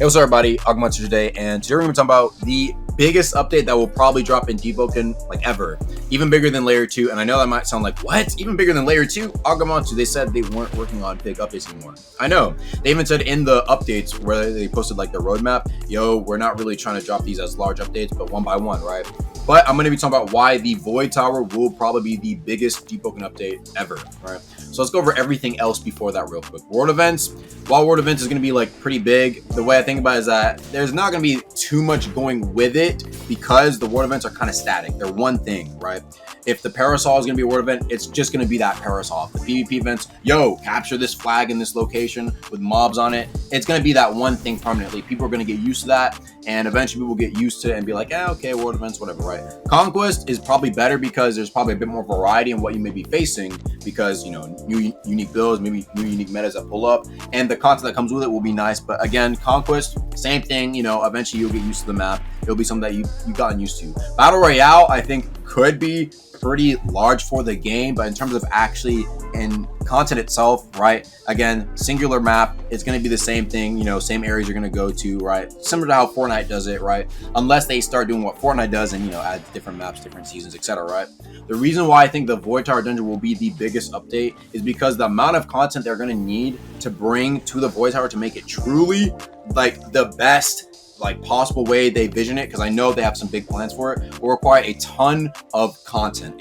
Hey, what's up, everybody? Agumon today, and today we're going to be talking about the biggest update that will probably drop in Deepwoken, like ever. Even bigger than Layer 2, and I know that might sound like, what? Even bigger than Layer 2? Agumon, they said they weren't working on big updates anymore. I know. They even said in the updates where they posted like the roadmap, yo, we're not really trying to drop these as large updates, but one by one, right? But I'm going to be talking about why the Void Tower will probably be the biggest Deepwoken update ever, right? So let's go over everything else before that real quick. World events. While world events is going to be like pretty big, the way I think about it is that there's not going to be too much going with it because the world events are kind of static. They're one thing, right? If the parasol is going to be a world event, it's just going to be that parasol. If the PvP events, yo, capture this flag in this location with mobs on it, it's going to be that one thing permanently. People are going to get used to that, and eventually people will get used to it and be like, yeah, okay, world events, whatever, right? Conquest is probably better because there's probably a bit more variety in what you may be facing because, you know, new unique builds, maybe new unique metas that pull up, and the content that comes with it will be nice. But again, Conquest, same thing, you know, eventually you'll get used to the map. It'll be something that you've gotten used to. Battle Royale, I think, could be pretty large for the game, but in terms of actually in content itself, right, again, singular map, it's going to be the same thing, you know, same areas you're going to go to, right, similar to how Fortnite does it, right, unless they start doing what Fortnite does and, you know, add different maps, different seasons, etc., right. The reason why I think the Void Tower Dungeon will be the biggest update is because the amount of content they're going to need to bring to the Void Tower to make it truly like the best like possible way they vision it, because I know they have some big plans for it, will require a ton of content.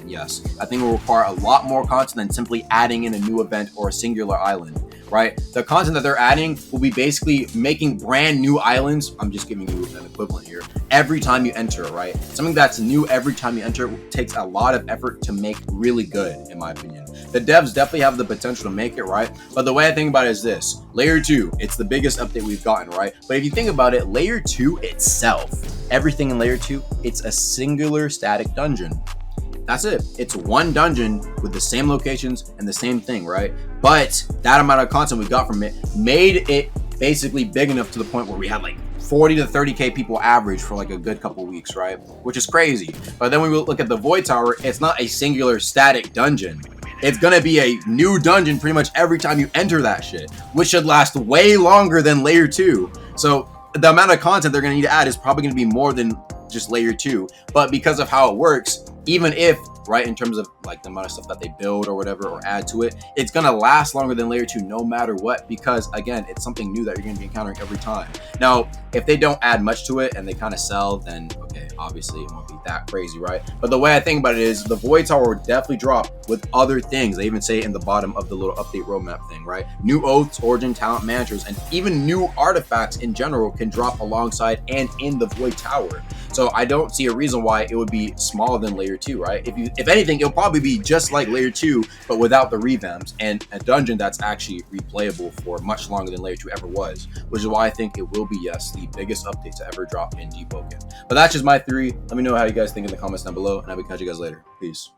Yes, I think it will require a lot more content than simply adding in a new event or a singular island, right? The content that they're adding will be basically making brand new islands. I'm just giving you an equivalent here. Every time you enter, right? Something that's new every time you enter takes a lot of effort to make really good, in my opinion. The devs definitely have the potential to make it, right? But the way I think about it is this. Layer 2, it's the biggest update we've gotten, right? But if you think about it, Layer 2 itself, everything in Layer 2, it's a singular static dungeon. That's it. It's one dungeon with the same locations and the same thing, right? But that amount of content we got from it made it basically big enough to the point where we had like 40 to 30k people average for like a good couple weeks, right? Which is crazy. But then when we look at the Void Tower, it's not a singular static dungeon. It's gonna be a new dungeon pretty much every time you enter that shit, which should last way longer than Layer 2. So the amount of content they're gonna need to add is probably gonna be more than just Layer 2. But because of how it works, even if, right, in terms of like the amount of stuff that they build or whatever or add to it, it's gonna last longer than Layer 2 no matter what, because again, it's something new that you're gonna be encountering every time. Now, if they don't add much to it and they kind of sell, then okay, obviously it won't be that crazy, right? But the way I think about it is the Void Tower will definitely drop with other things. They even say it in the bottom of the little update roadmap thing, right? New oaths, origin, talent managers, and even new artifacts in general can drop alongside and in the Void Tower. So I don't see a reason why it would be smaller than Layer 2, right? If anything, it'll probably be just like Layer 2, but without the revamps and a dungeon that's actually replayable for much longer than Layer 2 ever was, which is why I think it will be, yes, the biggest update to ever drop in Deepwoken. But that's just my theory. Let me know how you guys think in the comments down below, and I will catch you guys later. Peace.